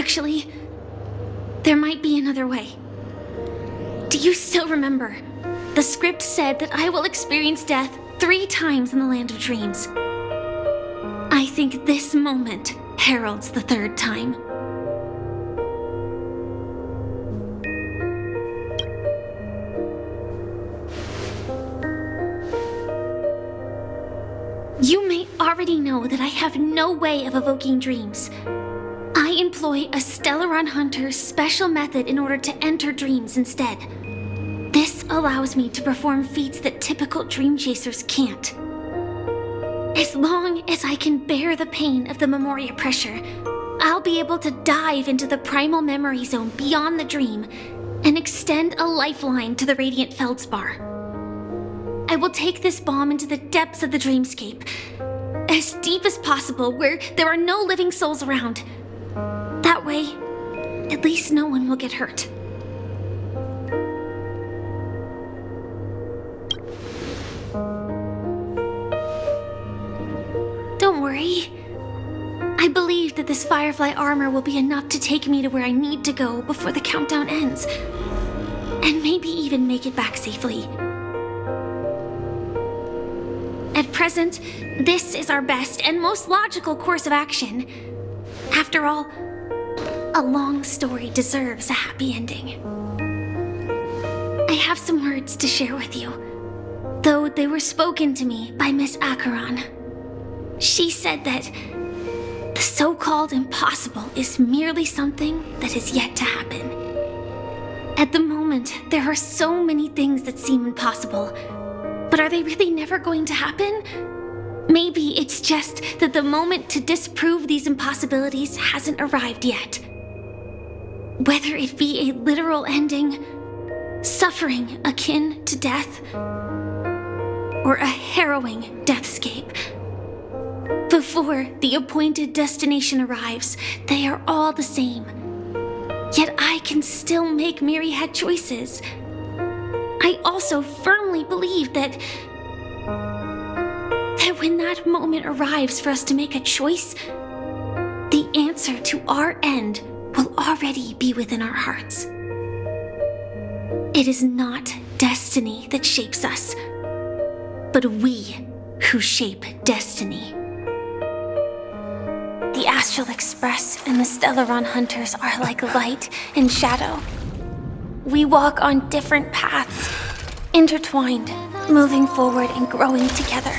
Actually, there might be another way. Do you still remember? The script said that I will experience death 3 times in the Land of Dreams. I think this moment heralds the 3rd time. You may already know that I have no way of evoking dreams. I employ a Stellaron Hunter's special method in order to enter dreams instead. This allows me to perform feats that typical dream chasers can't. As long as I can bear the pain of the Memoria pressure, I'll be able to dive into the primal memory zone beyond the dream and extend a lifeline to the Radiant Feldspar. I will take this bomb into the depths of the dreamscape, as deep as possible where there are no living souls around. That way, at least no one will get hurt. Don't worry. I believe that this Firefly armor will be enough to take me to where I need to go before the countdown ends, and maybe even make it back safely. At present, this is our best and most logical course of action. After all, a long story deserves a happy ending. I have some words to share with you, though they were spoken to me by Miss Acheron. She said that the so-called impossible is merely something that is yet to happen. At the moment, there are so many things that seem impossible, but are they really never going to happen? Maybe it's just that the moment to disprove these impossibilities hasn't arrived yet. Whether it be a literal ending, suffering akin to death, or a harrowing deathscape. Before the appointed destination arrives, they are all the same. Yet I can still make myriad choices. I also firmly believe that when that moment arrives for us to make a choice, the answer to our end will already be within our hearts. It is not destiny that shapes us, but we who shape destiny. The Astral Express and the Stellaron Hunters are like light and shadow. We walk on different paths, intertwined, moving forward and growing together.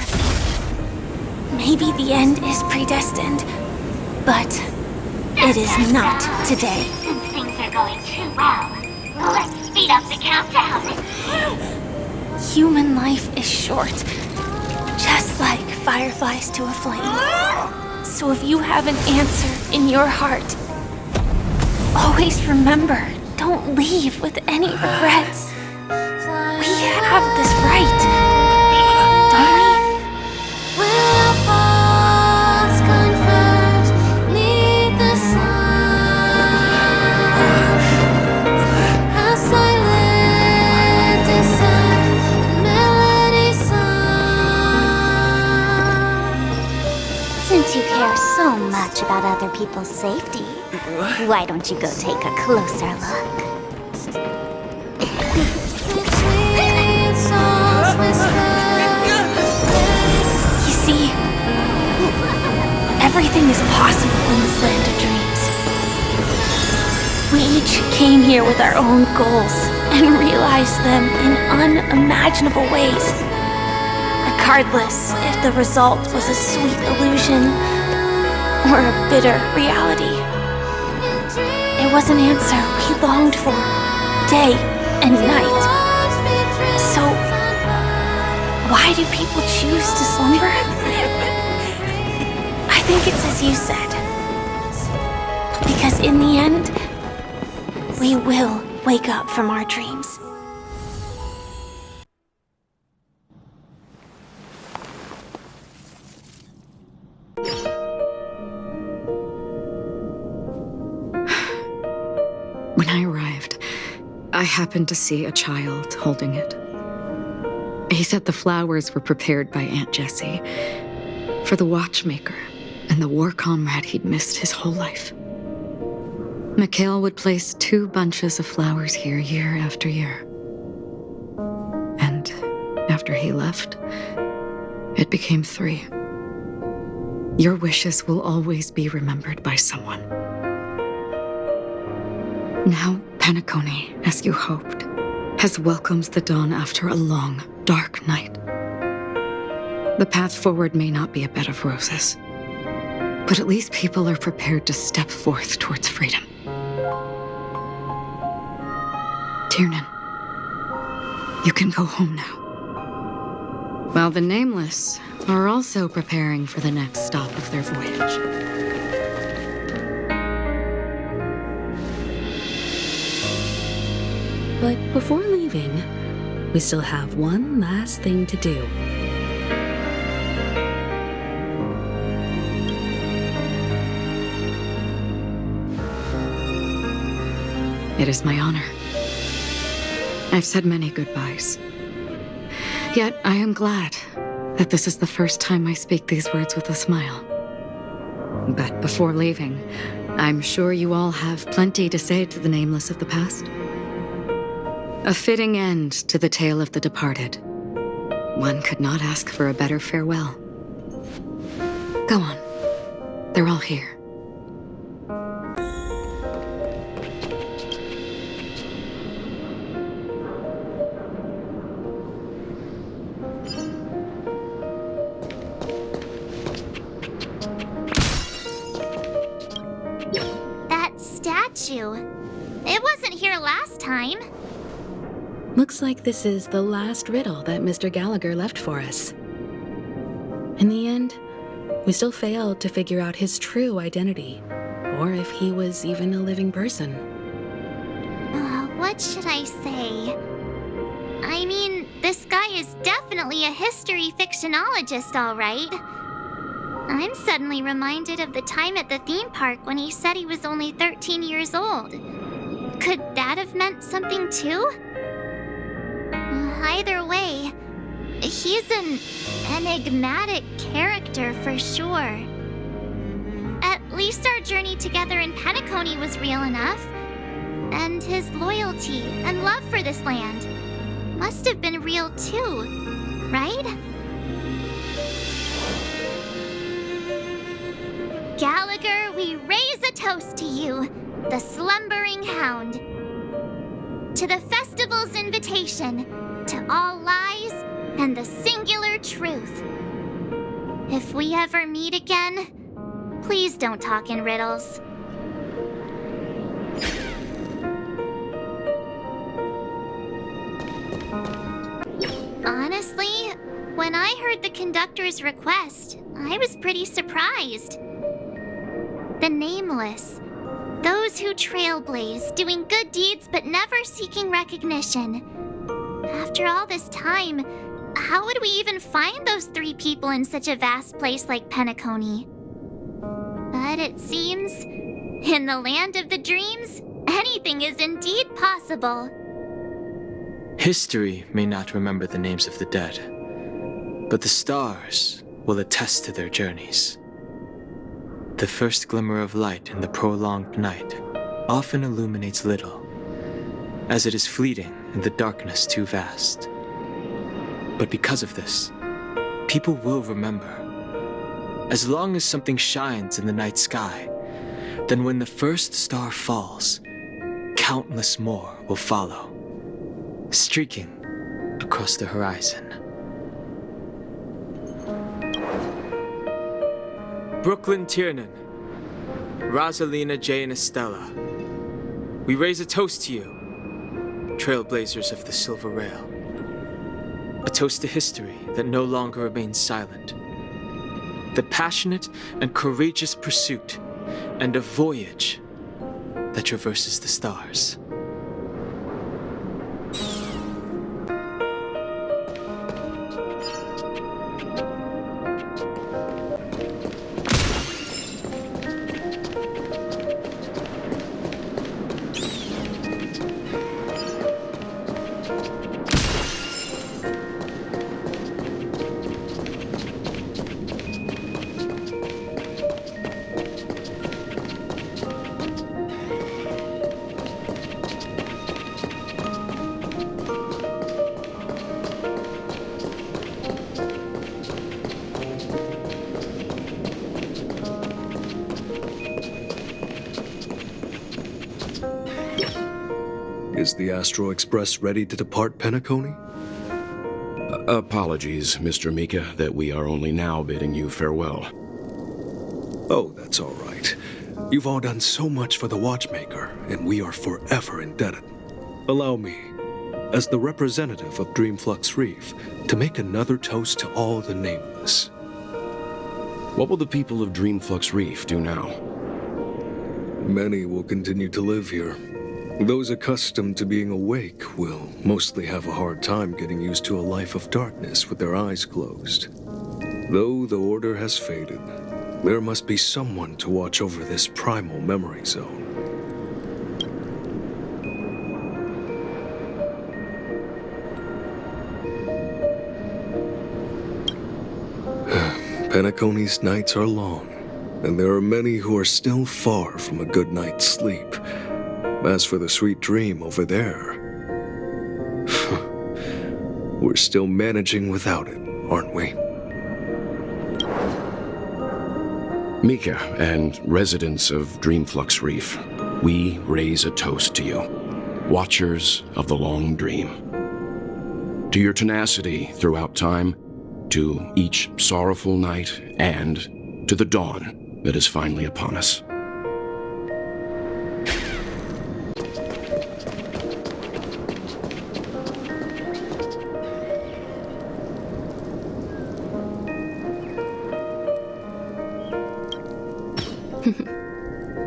Maybe the end is predestined, but it is not today. Since things are going too well, let's speed up the countdown. Human life is short, just like fireflies to a flame. So if you have an answer in your heart, always remember, don't leave with any regrets. We have this right, don't we? Since you care so much about other people's safety, why don't you go take a closer look? You see, everything is possible in this land of dreams. We each came here with our own goals and realized them in unimaginable ways. Regardless if the result was a sweet illusion or a bitter reality. It was an answer we longed for, day and night. So, why do people choose to slumber? I think it's as you said. Because in the end, we will wake up from our dreams. When I arrived, I happened to see a child holding it. He said the flowers were prepared by Aunt Jessie for the watchmaker and the war comrade he'd missed his whole life. Mikhail would place 2 bunches of flowers here year after year. And after he left, it became 3. Your wishes will always be remembered by someone. Now, Penacony, as you hoped, has welcomed the dawn after a long, dark night. The path forward may not be a bed of roses, but at least people are prepared to step forth towards freedom. Tiernan, you can go home now. While the Nameless are also preparing for the next stop of their voyage. But before leaving, we still have one last thing to do. It is my honor. I've said many goodbyes. Yet I am glad that this is the first time I speak these words with a smile. But before leaving, I'm sure you all have plenty to say to the Nameless of the past. A fitting end to the tale of the departed. One could not ask for a better farewell. Go on. They're all here. That statue. It wasn't here last time. Looks like this is the last riddle that Mr. Gallagher left for us. In the end, we still failed to figure out his true identity, or if he was even a living person. What should I say? I mean, this guy is definitely a history fictionologist, all right. I'm suddenly reminded of the time at the theme park when he said he was only 13 years old. Could that have meant something too? Either way, he's an enigmatic character for sure. At least our journey together in Penacony was real enough. And his loyalty and love for this land must have been real too, right? Gallagher, we raise a toast to you, the slumbering hound. To the festival's invitation, to all lies and the singular truth. If we ever meet again, please don't talk in riddles. Honestly, when I heard the conductor's request, I was pretty surprised. The Nameless. Those who trailblaze, doing good deeds but never seeking recognition. After all this time, how would we even find those 3 people in such a vast place like Penacony? But it seems, in the land of the dreams, anything is indeed possible. History may not remember the names of the dead, but the stars will attest to their journeys. The first glimmer of light in the prolonged night often illuminates little, as it is fleeting in the darkness too vast. But because of this, people will remember. As long as something shines in the night sky, then when the first star falls, countless more will follow, streaking across the horizon. Brooklyn Tiernan, Rosalina J. and Estella, we raise a toast to you, trailblazers of the Silver Rail. A toast to history that no longer remains silent. The passionate and courageous pursuit, and a voyage that traverses the stars. Is the Astral Express ready to depart Penacony? Apologies, Mr. Mika, that we are only now bidding you farewell. Oh, that's all right. You've all done so much for the Watchmaker, and we are forever indebted. Allow me, as the representative of Dreamflux Reef, to make another toast to all the nameless. What will the people of Dreamflux Reef do now? Many will continue to live here. Those accustomed to being awake will mostly have a hard time getting used to a life of darkness with their eyes closed. Though the order has faded, there must be someone to watch over this primal memory zone. Penacony's nights are long, and there are many who are still far from a good night's sleep. As for the sweet dream over there, we're still managing without it, aren't we? Mika and residents of Dreamflux Reef, we raise a toast to you, watchers of the long dream. To your tenacity throughout time, to each sorrowful night, and to the dawn that is finally upon us.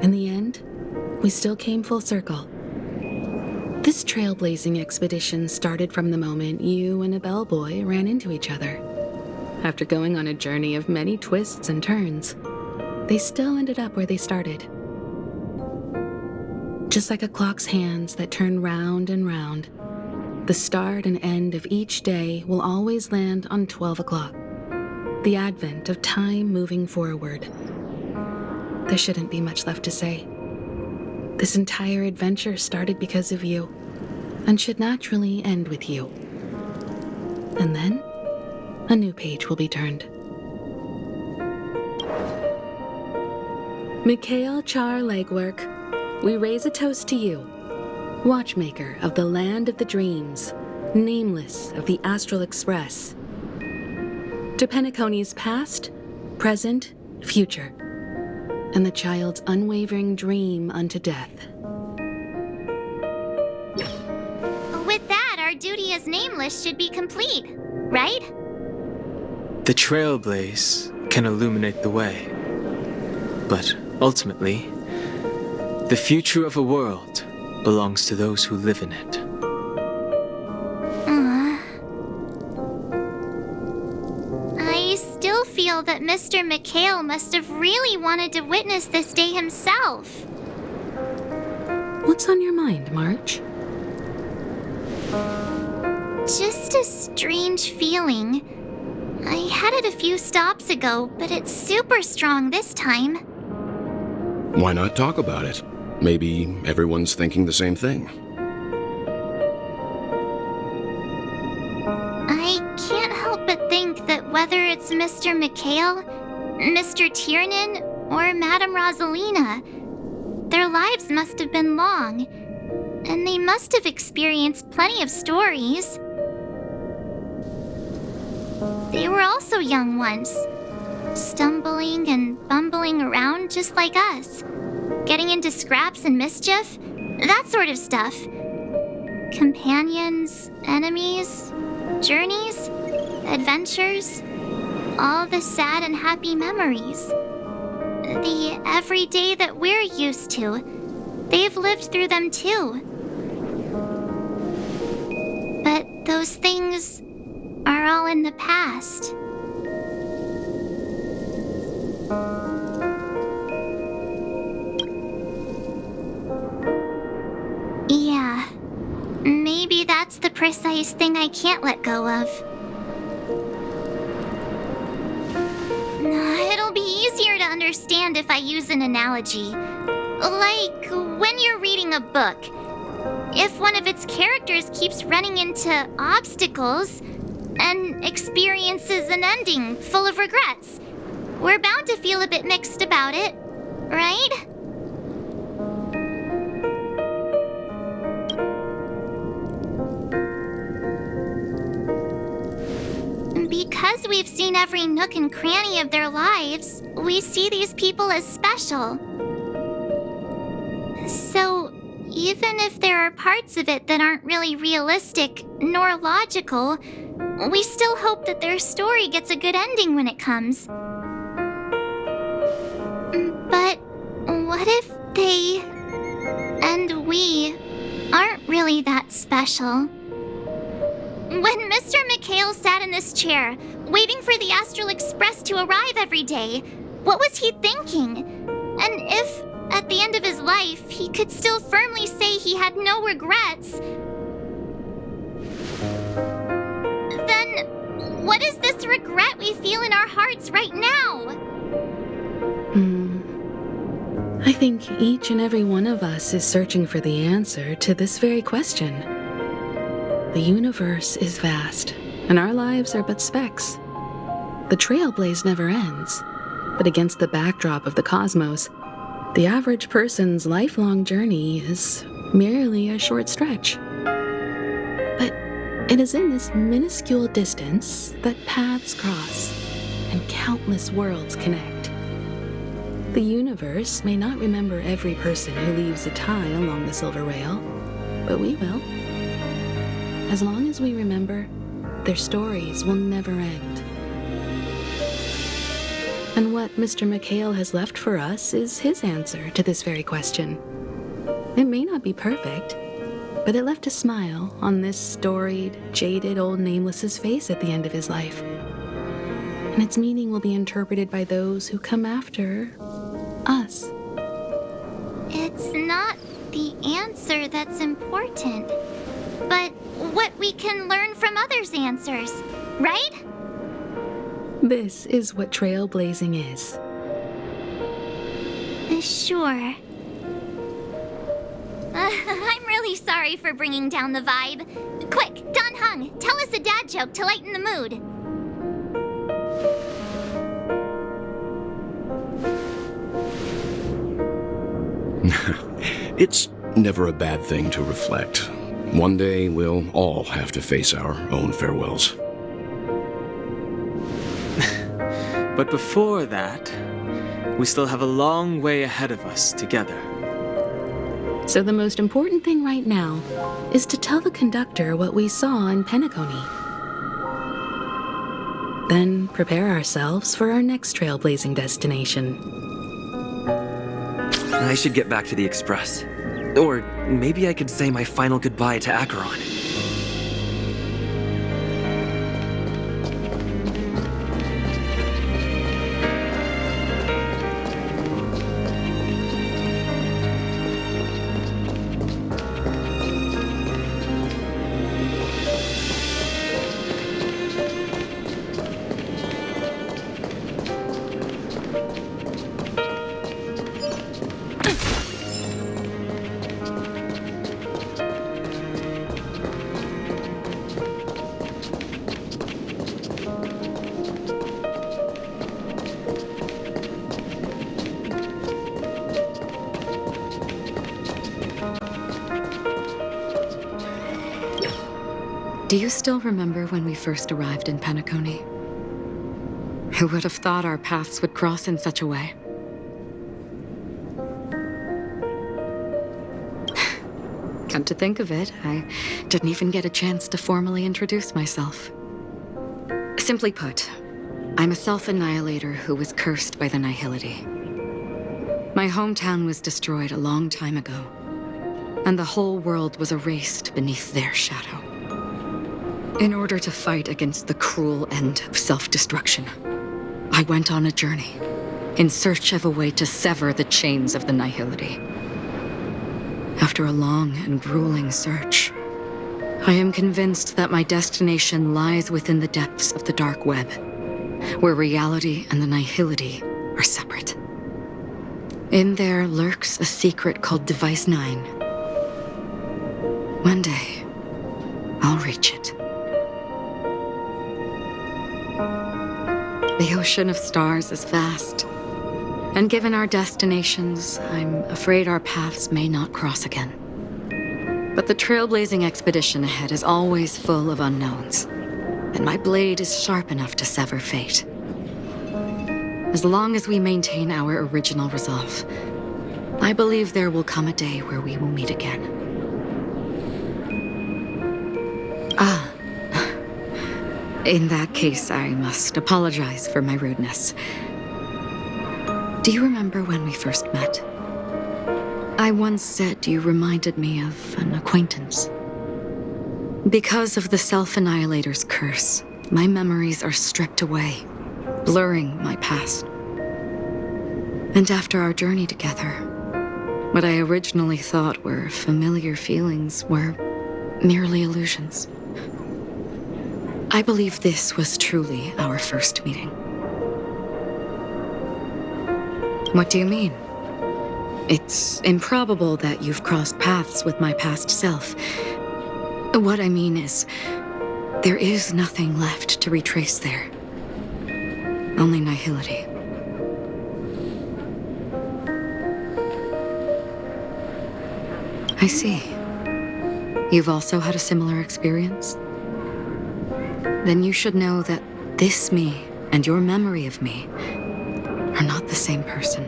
In the end, we still came full circle. This trailblazing expedition started from the moment you and a bellboy ran into each other. After going on a journey of many twists and turns, they still ended up where they started. Just like a clock's hands that turn round and round, the start and end of each day will always land on 12 o'clock, the advent of time moving forward. There shouldn't be much left to say. This entire adventure started because of you, and should naturally end with you. And then, a new page will be turned. Mikhail Char Legwork, we raise a toast to you, Watchmaker of the Land of the Dreams, Nameless of the Astral Express. To Penacony's past, present, future, and the child's unwavering dream unto death. With that, our duty as Nameless should be complete, right? The trailblaze can illuminate the way. But ultimately, the future of a world belongs to those who live in it. I still feel that Mr. Mikhail must have really wanted to witness this day himself. What's on your mind, March? Just a strange feeling. I had it a few stops ago, but it's super strong this time. Why not talk about it? Maybe everyone's thinking the same thing. I can't help but think that whether it's Mr. Mikhail, Mr. Tiernan, or Madame Rosalina, their lives must have been long, and they must have experienced plenty of stories. They were also young once, stumbling and bumbling around just like us, getting into scraps and mischief, that sort of stuff. Companions, enemies, journeys, adventures, all the sad and happy memories. The everyday that we're used to, they've lived through them too. But those things are all in the past. Yeah, maybe that's the precise thing I can't let go of. It'll be easier to understand if I use an analogy. Like when you're reading a book. If one of its characters keeps running into obstacles and experiences an ending full of regrets, we're bound to feel a bit mixed about it, right? after we've seen every nook and cranny of their lives, we see these people as special. So, even if there are parts of it that aren't really realistic nor logical, we still hope that their story gets a good ending when it comes. But what if they and we aren't really that special? When Mr. McHale sat in this chair, waiting for the Astral Express to arrive every day, what was he thinking? And if, at the end of his life, he could still firmly say he had no regrets, then what is this regret we feel in our hearts right now? I think each and every one of us is searching for the answer to this very question. The universe is vast, and our lives are but specks. The trailblaze never ends, but against the backdrop of the cosmos, the average person's lifelong journey is merely a short stretch. But it is in this minuscule distance that paths cross and countless worlds connect. The universe may not remember every person who leaves a tie along the silver rail, but we will. As long as we remember, their stories will never end. And what Mr. McHale has left for us is his answer to this very question. It may not be perfect, but it left a smile on this storied, jaded old Nameless's face at the end of his life. And its meaning will be interpreted by those who come after us. It's not the answer that's important, but what we can learn from others' answers, right? This is what trailblazing is. Sure. I'm really sorry for bringing down the vibe. Quick, Don Hung, tell us a dad joke to lighten the mood. It's never a bad thing to reflect. One day, we'll all have to face our own farewells. But before that, we still have a long way ahead of us together. So the most important thing right now is to tell the conductor what we saw in Penacony. Then prepare ourselves for our next trailblazing destination. I should get back to the Express. Or maybe I could say my final goodbye to Acheron. Do you still remember when we first arrived in Penacony? Who would have thought our paths would cross in such a way? Come to think of it, I didn't even get a chance to formally introduce myself. Simply put, I'm a self-annihilator who was cursed by the Nihility. My hometown was destroyed a long time ago, and the whole world was erased beneath their shadow. In order to fight against the cruel end of self-destruction, I went on a journey in search of a way to sever the chains of the Nihility. After a long and grueling search, I am convinced that my destination lies within the depths of the dark web, where reality and the Nihility are separate. In there lurks a secret called Device 9. One day, I'll reach it. The ocean of stars is vast, and given our destinations, I'm afraid our paths may not cross again. But the trailblazing expedition ahead is always full of unknowns. and my blade is sharp enough to sever fate. As long as we maintain our original resolve, I believe there will come a day where we will meet again. Ah. In that case, I must apologize for my rudeness. Do you remember when we first met? I once said you reminded me of an acquaintance. Because of the Self-Annihilator's curse, my memories are stripped away, blurring my past. And after our journey together, what I originally thought were familiar feelings were merely illusions. I believe this was truly our first meeting. What do you mean? It's improbable that you've crossed paths with my past self. What I mean is, there is nothing left to retrace there. Only nihility. I see. You've also had a similar experience? Then you should know that this me and your memory of me are not the same person.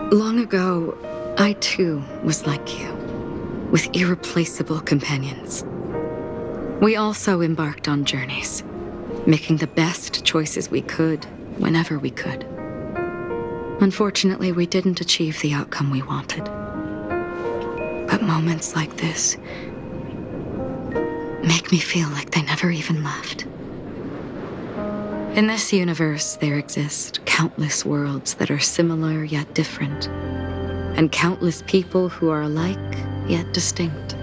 Long ago, I too was like you, with irreplaceable companions. We also embarked on journeys, making the best choices we could, whenever we could. Unfortunately, we didn't achieve the outcome we wanted. But moments like this make me feel like they never even left. In this universe, there exist countless worlds that are similar yet different, and countless people who are alike yet distinct.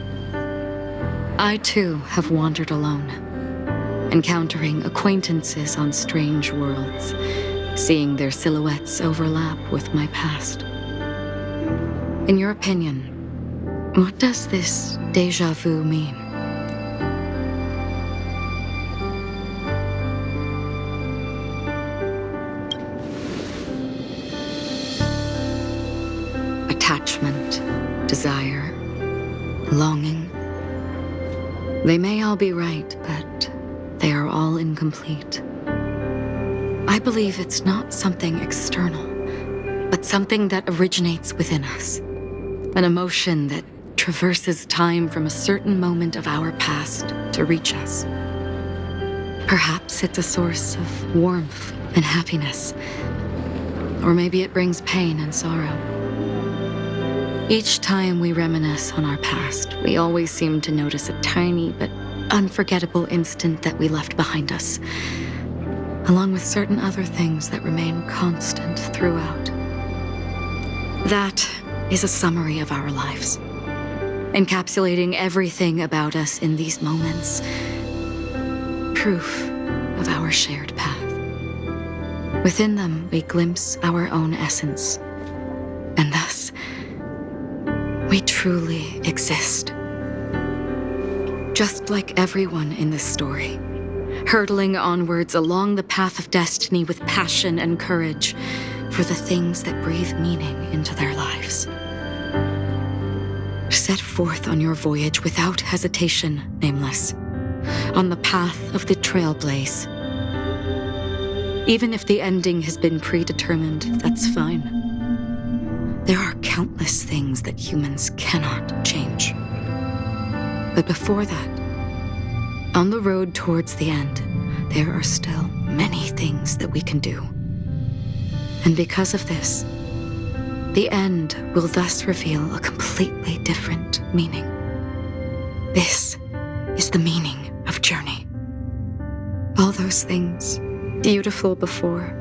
I too have wandered alone, encountering acquaintances on strange worlds, seeing their silhouettes overlap with my past. In your opinion, what does this déjà vu mean? Attachment, desire, longing. They may all be right, but they are all incomplete. I believe it's not something external, but something that originates within us. An emotion that traverses time from a certain moment of our past to reach us. Perhaps it's a source of warmth and happiness, or maybe it brings pain and sorrow. Each time we reminisce on our past, we always seem to notice a tiny but unforgettable instant that we left behind us, along with certain other things that remain constant throughout. That is a summary of our lives, encapsulating everything about us in these moments, proof of our shared path. Within them, we glimpse our own essence, and thus, we truly exist. Just like everyone in this story, hurtling onwards along the path of destiny with passion and courage for the things that breathe meaning into their lives. Set forth on your voyage without hesitation, Nameless, on the path of the Trailblaze. Even if the ending has been predetermined, that's fine. There are countless things that humans cannot change. But before that, on the road towards the end, there are still many things that we can do. And because of this, the end will thus reveal a completely different meaning. This is the meaning of journey. All those things, beautiful before,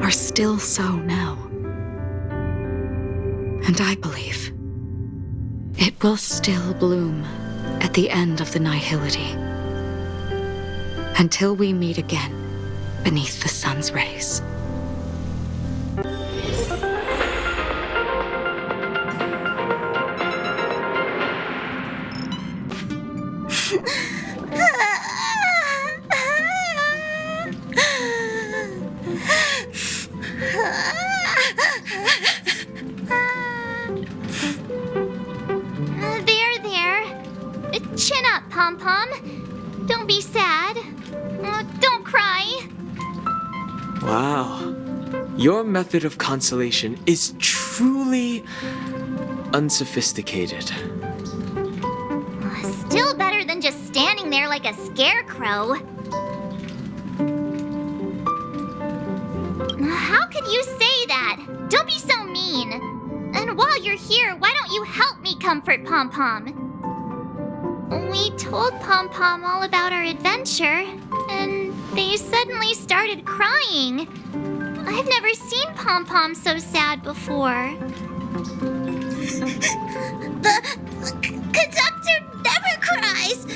are still so now. And I believe it will still bloom at the end of the nihility, until we meet again beneath the sun's rays. Pom-Pom. Don't be sad. Don't cry. Wow. Your method of consolation is truly unsophisticated. Still better than just standing there like a scarecrow. How could you say that? Don't be so mean. And while you're here, why don't you help me comfort Pom-Pom? We told Pom-Pom all about our adventure, and they suddenly started crying. I've never seen Pom-Pom so sad before. The conductor never cries.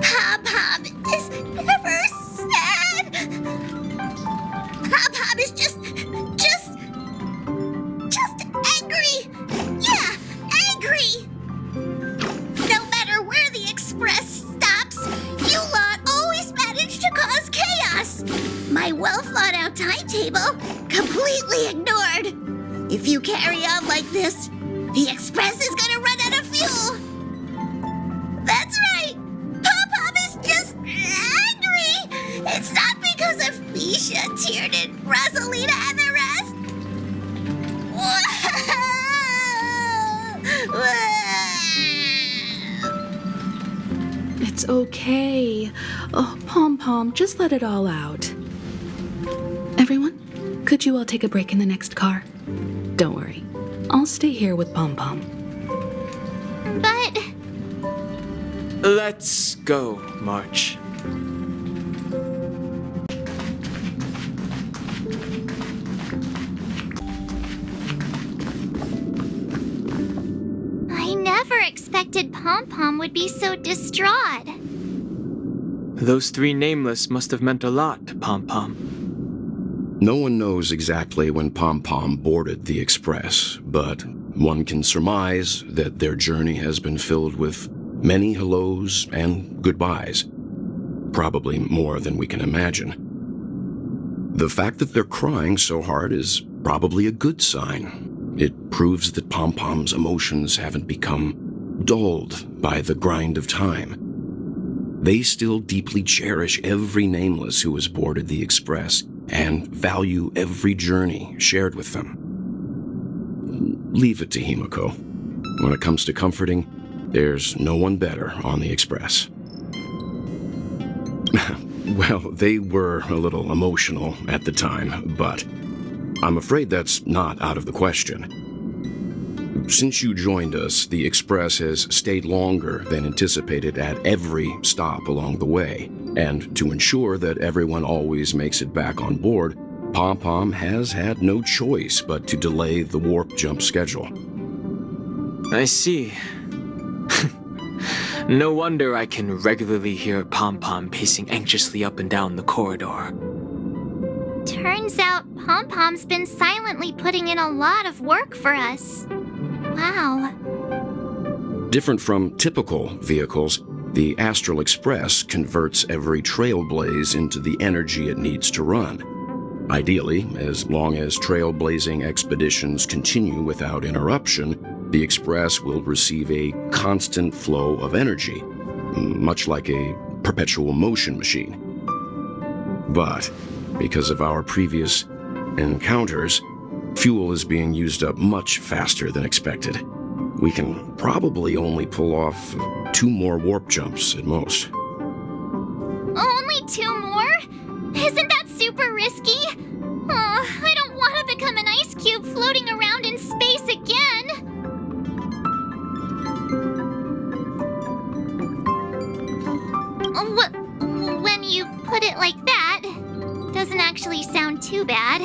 Pom-Pom is never sad. Pom-Pom is just angry. Yeah, angry. No matter where the express stops, you lot always manage to cause chaos. My well-thought-out timetable completely ignored. If you carry on like this, the express is gonna run out of fuel. That's right. Pom-Pom is just angry. It's not because of Misha, Tiernan, Rosalina, and the rest. It's okay. Oh, Pom-Pom, just let it all out. Everyone, could you all take a break in the next car? Don't worry. I'll stay here with Pom-Pom. But... Let's go, March. I never expected Pom-Pom would be so distraught. Those three nameless must have meant a lot to Pom-Pom. No one knows exactly when Pom-Pom boarded the Express, but one can surmise that their journey has been filled with many hellos and goodbyes. Probably more than we can imagine. The fact that they're crying so hard is probably a good sign. It proves that Pom-Pom's emotions haven't become dulled by the grind of time. They still deeply cherish every nameless who has boarded the Express and value every journey shared with them. Leave it to Himiko. When it comes to comforting, there's no one better on the Express. Well, they were a little emotional at the time, but I'm afraid that's not out of the question. Since you joined us, the Express has stayed longer than anticipated at every stop along the way. And to ensure that everyone always makes it back on board, Pom-Pom has had no choice but to delay the warp jump schedule. I see. No wonder I can regularly hear Pom-Pom pacing anxiously up and down the corridor. Turns out Pom-Pom's been silently putting in a lot of work for us. Wow. Different from typical vehicles, the Astral Express converts every trailblaze into the energy it needs to run. Ideally, as long as trailblazing expeditions continue without interruption, the Express will receive a constant flow of energy, much like a perpetual motion machine. But because of our previous encounters, fuel is being used up much faster than expected. We can probably only pull off 2 more warp jumps at most. Only 2 more? Isn't that super risky? Oh, I don't want to become an ice cube floating around in space again. When you put it like that, doesn't actually sound too bad.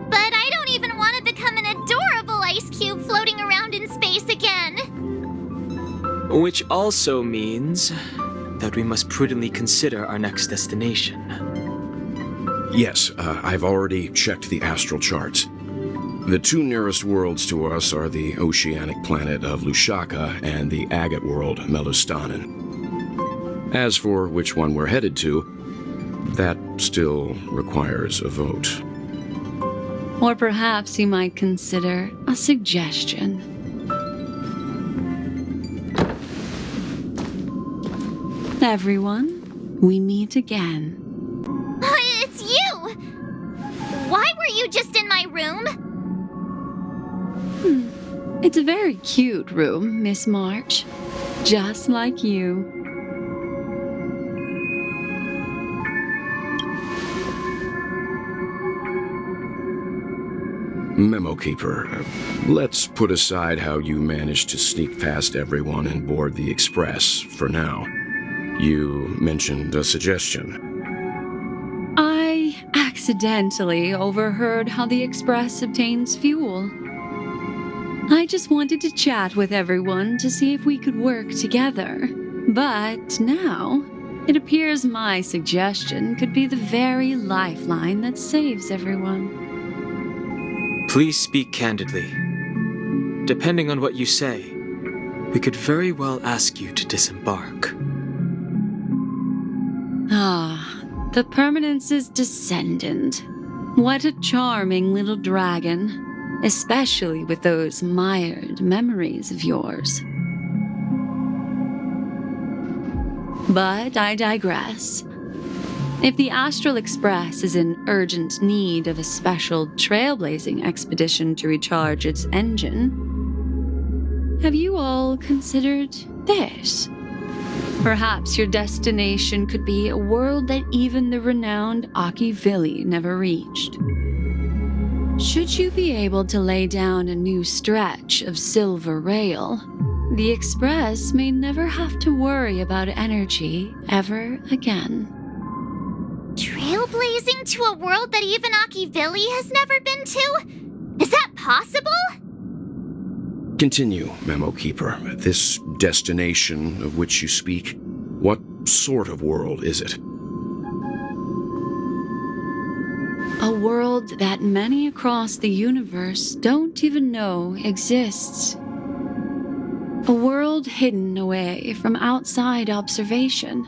But I don't even want to become an adorable ice cube floating around in space again. Which also means that we must prudently consider our next destination. Yes, I've already checked the astral charts. The 2 nearest worlds to us are the oceanic planet of Lushaka and the agate world, Melustanen. As for which one we're headed to, that still requires a vote. Or perhaps you might consider a suggestion. everyone. We meet again. It's you! Why were you just in my room? It's a very cute room, Miss March. Just like you. Memo Keeper, let's put aside how you managed to sneak past everyone and board the Express for now. You mentioned a suggestion. I accidentally overheard how the Express obtains fuel. I just wanted to chat with everyone to see if we could work together. But now, it appears my suggestion could be the very lifeline that saves everyone. Please speak candidly. Depending on what you say, we could very well ask you to disembark. Ah, the Permanence's descendant. What a charming little dragon, especially with those mired memories of yours. But I digress. If the Astral Express is in urgent need of a special trailblazing expedition to recharge its engine, have you all considered this? Perhaps your destination could be a world that even the renowned Akivili never reached. Should you be able to lay down a new stretch of silver rail, the Express may never have to worry about energy ever again. Trailblazing to a world that even Akivili has never been to? Is that possible? Continue, Memo Keeper. This destination of which you speak, what sort of world is it? A world that many across the universe don't even know exists. A world hidden away from outside observation.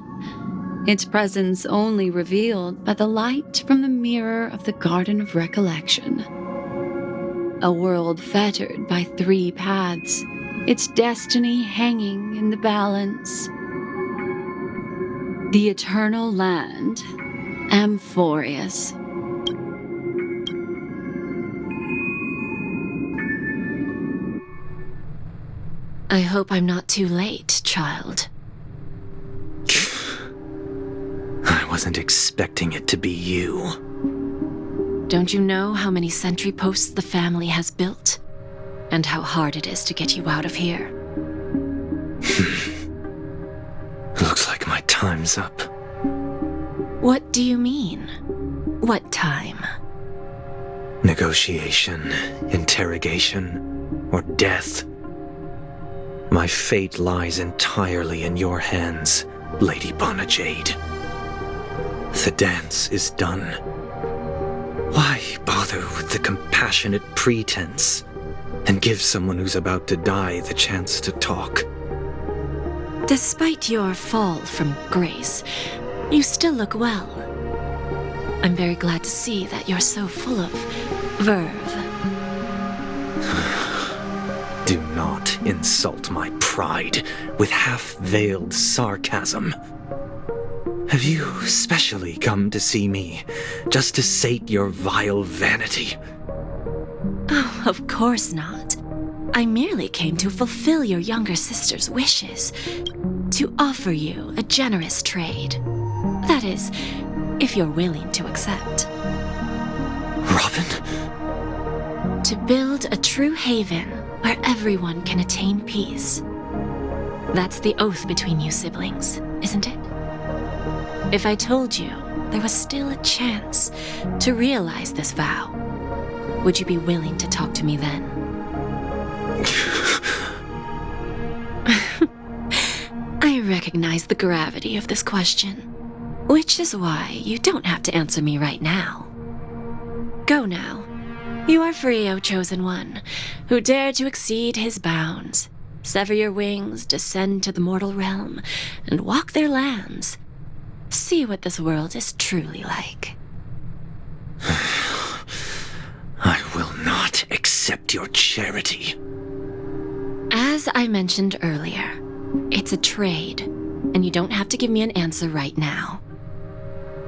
Its presence only revealed by the light from the mirror of the Garden of Recollection. A world fettered by 3 paths, its destiny hanging in the balance. The eternal land, Amphorius. I hope I'm not too late, child. I wasn't expecting it to be you. Don't you know how many sentry posts the family has built? And how hard it is to get you out of here? Looks like my time's up. What do you mean? What time? Negotiation, interrogation, or death. My fate lies entirely in your hands, Lady Bonajade. The dance is done. Why bother with the compassionate pretense and give someone who's about to die the chance to talk? Despite your fall from grace, you still look well. I'm very glad to see that you're so full of verve. Do not insult my pride with half-veiled sarcasm. Have you specially come to see me just to sate your vile vanity? Oh, of course not. I merely came to fulfill your younger sister's wishes, to offer you a generous trade. That is, if you're willing to accept. Robin? To build a true haven where everyone can attain peace. That's the oath between you siblings, isn't it? If I told you there was still a chance to realize this vow, would you be willing to talk to me then? I recognize the gravity of this question, which is why you don't have to answer me right now. Go now. You are free, O Chosen One, who dare to exceed his bounds, sever your wings, descend to the mortal realm, and walk their lands. See what this world is truly like. I will not accept your charity. As I mentioned earlier, it's a trade. and you don't have to give me an answer right now.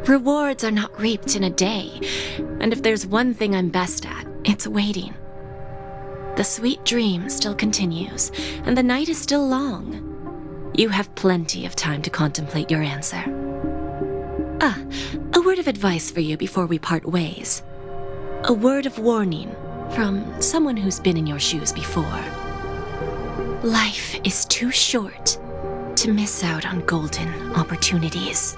Rewards are not reaped in a day, and if there's one thing I'm best at, it's waiting. The sweet dream still continues, and the night is still long. You have plenty of time to contemplate your answer. A word of advice for you before we part ways. A word of warning from someone who's been in your shoes before. Life is too short to miss out on golden opportunities.